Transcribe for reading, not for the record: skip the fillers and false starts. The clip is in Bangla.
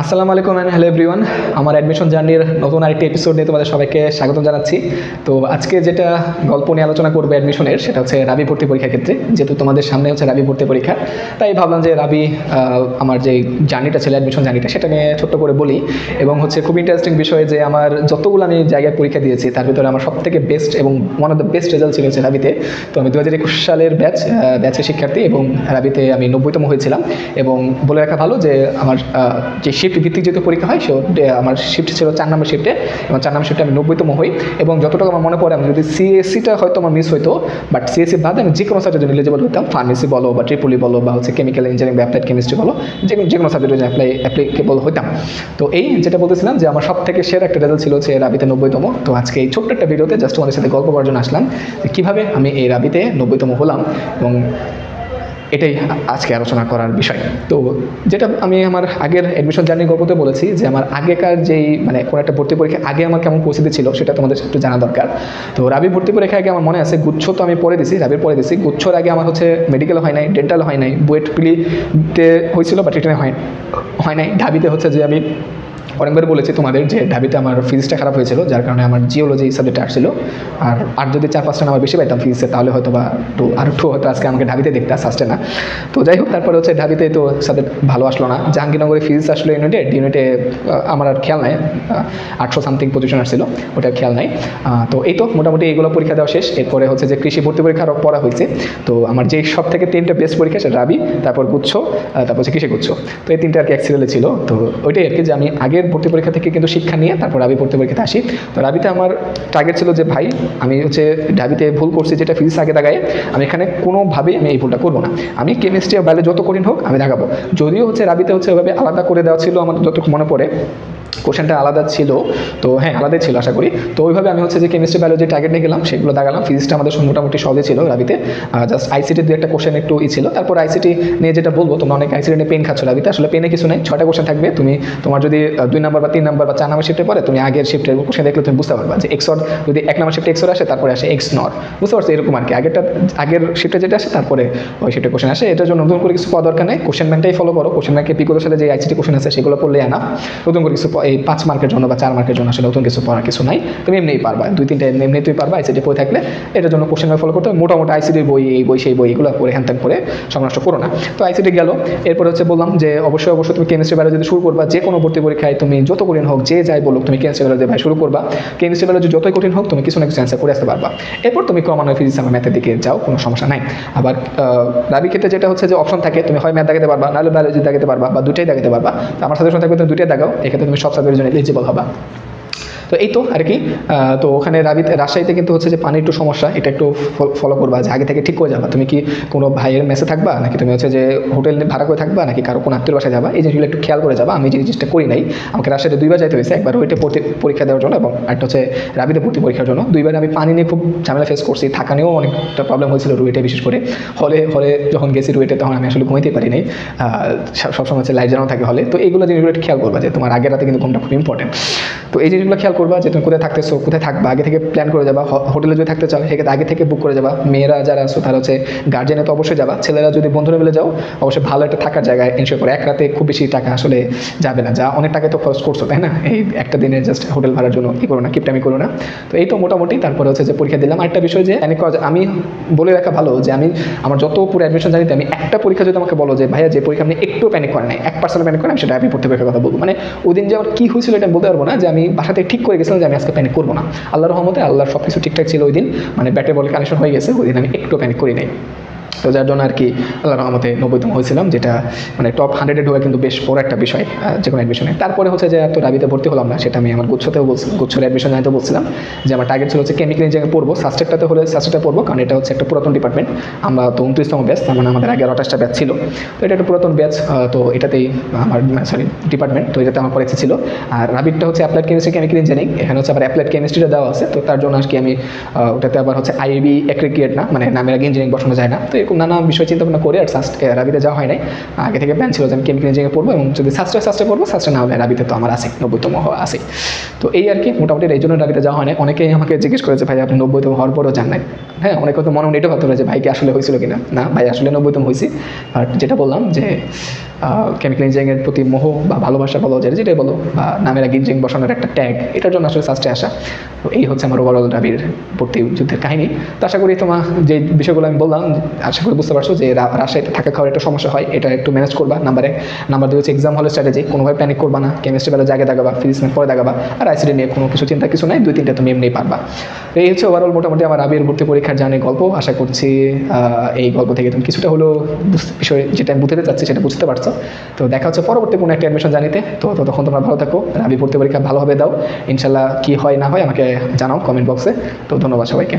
আসসালামু আলাইকুম এন্ড হ্যালো এভরিওয়ান। আমার অ্যাডমিশন জার্নির নতুন আরেকটি এপিসোড নিয়ে তোমাদের সবাইকে স্বাগত জানাচ্ছি। তো আজকে যেটা গল্প নিয়ে আলোচনা করবো অ্যাডমিশনের, সেটা হচ্ছে রাবি ভর্তি পরীক্ষার ক্ষেত্রে। যেহেতু তোমাদের সামনে হচ্ছে রাবি ভর্তি পরীক্ষা, তাই ভাবলাম যে রাবি আমার যে জার্নিটা ছিল, অ্যাডমিশন জার্নিটা, সেটা নিয়ে ছোট্ট করে বলি। এবং হচ্ছে খুব ইন্টারেস্টিং বিষয় যে আমার যতগুলো আমি জায়গায় পরীক্ষা দিয়েছি তার ভিতরে আমার সবথেকে বেস্ট এবং one of the best result ছিল হচ্ছে রাবিতে। তো আমি 2021 সালের ব্যাচের শিক্ষার্থী এবং রাবিতে আমি 90তম হয়েছিলাম। এবং বলে রাখা ভালো যে আমার যে শিফট ভিত্তিক যেহেতু পরীক্ষা হয়, সে আমার শিফট ছিল 4 নম্বর শিফটে, এবং 4 নম্বর শিফটে আমি 90তম হই। এবং যতটুকু আমার মনে পড়ে, আমি যদি সিএসসিটা হয়তো আমার মিস হইতো, বাট সিএসসি বাদে আমি যে কোনো সাবজেক্টে এলিজিবল হতাম। ফার্মেসি বলো বা ট্রিপলি বলো বা হচ্ছে কেমিক্যাল ইঞ্জিনিয়ারিং বা অ্যাপ্লাইড কেমিস্ট্রি বলো, যে কোনো সাবজেক্টে অ্যাপ্লিকেবল হইতাম। তো এই যেটা বলতেছিলাম যে আমার সব থেকে সেরা একটা রেজাল্ট ছিল হচ্ছে রাবিতে 90তম। তো আজকে এই ছোট্ট একটা ভিডিওতে জাস্ট তোমাদের সাথে গল্প করার জন্য আসলাম যে কীভাবে আমি এই রাবিতে 90তম হলাম, এবং এটাই আজকে আলোচনা করার বিষয়। তো যেটা আমি আমার আগের অ্যাডমিশন জার্নির গল্পতে বলেছি যে আমার আগেকার যেই কোনো একটা ভর্তি পরীক্ষা আগে আমার কেমন পরিস্থিতি ছিল সেটা তোমাদের একটু জানা দরকার। তো রাবি ভর্তি পরীক্ষা আগে আমার মনে আছে গুচ্ছ তো আমি পড়ে দিছি, রাবির পড়ে দিছি। গুচ্ছর আগে আমার হচ্ছে মেডিকেল হয় নাই, ডেন্টাল হয় নাই, বুয়েট প্রিলিতে হয়েছিল বাট রিটেনে হয় নাই। ঢাবিতে হচ্ছে যে আমি অনেকবার বলেছি তোমাদের যে ঢাবিতে আমার ফিজিক্সটা খারাপ হয়েছিল, যার কারণে আমার জিওলজি সাবজেক্টে আসছিল। আর যদি 4-5টা নাম্বার বেশি পাইতাম ফিজিক্সে, তাহলে হয়তো বা একটু হয়তো আজকে আমাকে ঢাবিতে দেখতে আসছে না। তো যাই হোক, তারপরে হচ্ছে ঢাবিতে তো সাবজেক্ট ভালো আসলো না। জাহাঙ্গীরনগরে ফিজিক্স আসলো ইউনিটে আমার আর খেয়াল নাই, 800 সামথিং পজিশন আসছিল, ওটার খেয়াল নাই। তো এই তো মোটামুটি এইগুলো পরীক্ষা দেওয়া শেষ। এরপরে হচ্ছে যে কৃষি ভর্তি পরীক্ষা আরও পড়া হয়েছে। তো আমার যে সব থেকে 3টা বেস্ট পরীক্ষা, সেটা রাবি, তারপর গুচ্ছ, তারপর হচ্ছে কৃষি গুচ্ছ। তো এই 3টা আর কি এক সিরিয়ালে ছিল। তো ওইটাই আর কি যে আমি আগের ভর্তি পরীক্ষা থেকে কিন্তু শিক্ষা নিয়ে তারপর রাবি ভর্তি পরীক্ষাতে আসি। তো রাবিতে আমার টার্গেট ছিল যে ভাই, আমি হচ্ছে ঢাবিতে ভুল করছি যেটা ফিজিক্স আগে দাগায়, আমি এখানে কোনোভাবেই আমি এই ভুলটা করবো না। আমি কেমিস্ট্রি আর বায়োলজি যত কঠিন হোক আমি দাগাবো। যদিও হচ্ছে রাবিতে হচ্ছে ওইভাবে আলাদা করে দেওয়া ছিল, আমার যতটুকু মনে পড়ে কোশ্চেনটা আলাদা ছিল। তো হ্যাঁ, আলাদাই ছিল আশা করি। তো ওইভাবে আমি হচ্ছে যে কেমিস্ট্রি বায়োলজি টার্গেট নিয়ে গেলাম, সেগুলো দাগালাম। ফিজিক্সটা আমাদের মোটামুটি সহজে ছিল রাবিতে, জাস্ট আইসিটি 2-একটা কোশ্চেন একটু ছিল। তারপর আইসিটি নিয়ে যেটা বলবো, তোমরা অনেক আইসিটি নিয়ে পেন খাচ্ছ রাবিতে, আসলে পেনে কিছু নেই। 6টা কোশ্চেন থাকবে, তোমার যদি 2 নম্বর বা 3 নম্বর বা 4 নম্বর শিফটে পড়ে, তুমি আগের শিফটের কোশ্চেন দেখলে তুমি বুঝতে পারবা যে এক্সর যদি 1 নম্বর শিফটে এক্সর আসে, তারপরে আসে এক্স নর, বুঝতে পারছো? এরকম আর কি। আগের শিফটে যেটা আসে তারপরে ওই শিফটে কোশ্চেন আসে। এটার জন্য নতুন করে কিছু পাওয়া দরকার নেই, কোশ্চেন ব্যাংকটাই ফলো করো। কোশ্চেন ব্যাংকে পিকোদের সাথে যে আইসিটি কোশ্চেন আছে সেগুলো পড়লে আনা, নতুন করে কিছু এই 5 মার্কের জন্য বা 4 মার্কের জন্য আসলে নতুন কিছু পড়ার কিছু নাই। তুমি এমনিই পারবা, 2-3টা এমনি তুমি পারবা আইসিটি পড়ে থাকলে। এটার জন্য কোশ্চেন ফলো করতে হবে। মোটামুটি আইসিটির বই, এই বই সেই বই, এগুলো পড়ে হ্যান করে সমস্যা করো না। তো আইসিটি গেল। এরপরে হচ্ছে বললাম যে অবশ্যই তুমি কেমিস্ট্রি বায়োলজি যদি শুরু করবা, যে কোনো ভর্তি পরীক্ষায় তুমি যত কঠিন হোক, যে যাই বলুক, তুমি কেমিস্ট্রি বায়োলজি ভাই শুরু করবা। কেমিস্ট্রি বায়োলজি যতই কঠিন হোক, তুমি কিছু না কিছু অ্যান্সার করে আসতে পারবা। এরপর তুমি ক্রমান্বয়ে ফিজিক্স আর ম্যাথের দিকে যাও, কোনো সমস্যা নাই। আবার রাবি ক্ষেত্রে যেটা হচ্ছে যে অপশন থাকে, তুমি হয় ম্যাথ দাগাতে পারবা, নাহলে বায়োলজি দাগাতে পারবা, বা দুটাই দাগাতে পারবা। তো আমার সাজেশন থাকবে তুমি দুটাই দাগাও, এক্ষেত্রে তুমি সব সাবজেক্টের জন্য এলিজিবল হবা। তো এই তো আর কি। তো ওখানে রাজশাহীতে কিন্তু হচ্ছে যে পানির একটু সমস্যা, এটা একটু ফলো করবা যে আগে থেকে ঠিক করে যাবা। তুমি কি কোনো ভাইয়ের মেসে থাকবা, নাকি তুমি হচ্ছে যে হোটেল ভাড়া করে থাকবা, নাকি কারো কোনো আত্মীয় বাসায় যাবা, এই জিনিসগুলো একটু খেয়াল করে যাবা। আমি যে জিনিসটা করি নাই, আমাকে রাজশাহীতে 2বার যাইতে হয়েছে। একবার ওইটা পরীক্ষা দেওয়ার জন্য, এবং একটা হচ্ছে রাবিতে ভর্তি পরীক্ষার জন্য। 2বার আমি পানি নিয়ে খুব ঝামেলা ফেস করছি, থাকা নিয়েও অনেকটা প্রবলেম হয়েছিল রুয়েটে, বিশেষ করে হলে যখন গেছি রুয়েটে, তখন আমি আসলে ঘুমাইতে পারি নাই। সবসময় হচ্ছে লাইট জ্বালানো থাকে হলে। তো এইগুলো জিনিসগুলো একটু খেয়াল করবা যে তোমার আগের রাতে কিন্তু ঘুমটা খুব ইম্পর্টেন্ট। তো এই জিনিসগুলো খেয়াল করবা যে তুমি কোথায় থাকতেছো, কোথায় থাকবা, আগে থেকে প্ল্যান করে যাবা। হোটেলে যদি থাকতে চাও সেক্ষেত্রে আগে থেকে বুক করে যাবা। মেয়েরা যারা আছো তারা হচ্ছে গার্জেনে তো অবশ্যই যাবা। ছেলেরা যদি বন্ধুরা মিলে যাও, অবশ্যই ভালো একটা থাকার জায়গায় এনশিওর করে। এক রাতে খুব বেশি টাকা আসলে যাবে না, যা অনেক টাকা তো খরচ করছো, তাই না? এই একটা দিনের জাস্ট হোটেল ভাড়ার জন্য কি করো না, কিপটামি করো না। তো এই তো মোটামুটি। তারপরে হচ্ছে যে পরীক্ষা দিলাম। আরেকটা বিষয় যে আমি বলে রাখা ভালো যে আমার যত পুরো অ্যাডমিশন জানিতে, আমি একটা পরীক্ষা যদি আমাকে বলো যে ভাইয়া যে পরীক্ষা আপনি একটু প্যানিক করেন নাই, 1% প্যানিক করেন, আমি সেটা আমি ভর্তি পরীক্ষার কথা বলবো। মানে ওই দিন যে আমার কী হয়েছিল এটা বলতে পারবো না, যে আমি বাসাতে ঠিক করে গেছিলাম যে আমি আজকে প্যানিক করবো না। আল্লাহর রহমতে আল্লাহর সব কিছু ঠিকঠাক ছিল ওই দিন, মানে ব্যাটে বল কানেকশন হয়ে গেছে। ওই দিন আমি একটু প্যানিক করি নাই। তো যার জন্য আর কি আল্লাহর রহমতে 90তম হয়েছিলাম, যেটা মানে টপ 100-এ ঢোকা কিন্তু বেশ বড় একটা বিষয় যে কোনো অ্যাডমিশনে। তারপরে হচ্ছে যে এত রাবিতে ভর্তি হলাম না, সেটা আমি আমার গুচ্ছতে অ্যাডমিশন জানতে বলছিলাম যে আমার টার্গেট ছিল হচ্ছে কেমিক্যাল ইঞ্জিনিয়ারিং পড়বো। সাবজেক্টটা পড়বো, কারণ এটা হচ্ছে একটা পুরাতন ডিপার্টমেন্ট। আমরা তো 29তম ব্যাচ, তার মানে আমাদের আগে 28টা ব্যাচ ছিল। তো এটা একটা পুরাতন ব্যাচ। তো এটাতেই আমার ডিপার্টমেন্ট, তো এটাতে আমার পড়েছে ছিল। আর রাবিটটা হচ্ছে অ্যাপ্লাইড কেমিস্ট্রি, কেমিক্যাল ইঞ্জিনিয়ারিং। এখানে হচ্ছে আবার অ্যাপ্লাইড কেমিস্ট্রিটা দেওয়া আছে। তো তার জন্য আর কি আমি ওটাতে আবার হচ্ছে আইবি অ্যাক্রিগেট না, মানে নামের আগে ইঞ্জিনিয়ারিং বসানো যায় না। তো এরকম নানা বিষয় চিন্তা ভাবনা করে আর রাবিতে যাওয়া হয় নাই। আগে থেকে প্ল্যান ছিল যে আমি কেমিক্যাল ইঞ্জিনিয়ারিং পড়বো এবং যদি সাস্টে পড়বো, সাস্টে না হলে রাবিতে তো আমার আছে 90তম আছে। তো এই আর কি মোটামুটি এই জন্য রাবিতে যাওয়া হয় না। অনেকেই আমাকে জিজ্ঞেস করেছে ভাই আপনি 90তম হওয়ার পরও যান নাই। হ্যাঁ, অনেকে তো মনে মনে এটা ভাবতে পারে যে ভাই কি আসলে হয়েছিল কিনা। না ভাই, আসলে 90তম হয়েছি। আর যেটা বললাম যে কেমিক্যাল ইঞ্জিনিয়ারিংয়ের প্রতি মোহ বা ভালোবাসা বলো, যেটাই বলো, বা নামের আগে ইঞ্জিনিয়ারিং বসানোর একটা ট্যাগ, এটার জন্য আসলে সাস্টে আসা। তো এই হচ্ছে আমার ওভারঅল রাবির ভর্তি যুদ্ধের কাহিনী। তো আশা করি তোমার যে বিষয়গুলো আমি বললাম, আশা করি বুঝতে পারছো যে রাজশাহীতে থাকা খাওয়ার একটা সমস্যা হয়, এটা একটু ম্যানেজ করবা। নাম্বার 2 হচ্ছে এক্সাম হলের স্ট্র্যাটেজি, কোনোভাবে প্যানিক করবা না। কেমিস্ট্রি বেলা জায়গায় দাগাবা, ফিজিক্স পরে দাগাবা, আর আইসিডি নিয়ে কোনো কিছু চিন্তা কিছু নাই, 2-3টা তুমি এমনি পারবা। তো এই হচ্ছে ওভারঅল মোটামুটি আমার রাবির ভর্তি পরীক্ষার জার্নির গল্প। আশা করছি এই গল্প থেকে তুমি কিছুটা হলেও বিষয় যেটা আমি বুঝতে চাচ্ছি সেটা বুঝতে পারছো। তো দেখা হচ্ছে পরবর্তী কোনো একটা অ্যাডমিশন জানিতে। তো ততক্ষণ তোমরা ভালো থাকো, রাবি ভর্তি পরীক্ষা ভালোভাবে দাও। ইনশাল্লাহ কি হয় না হয় আমাকে জানাও কমেন্ট বক্সে। তো ধন্যবাদ সবাইকে।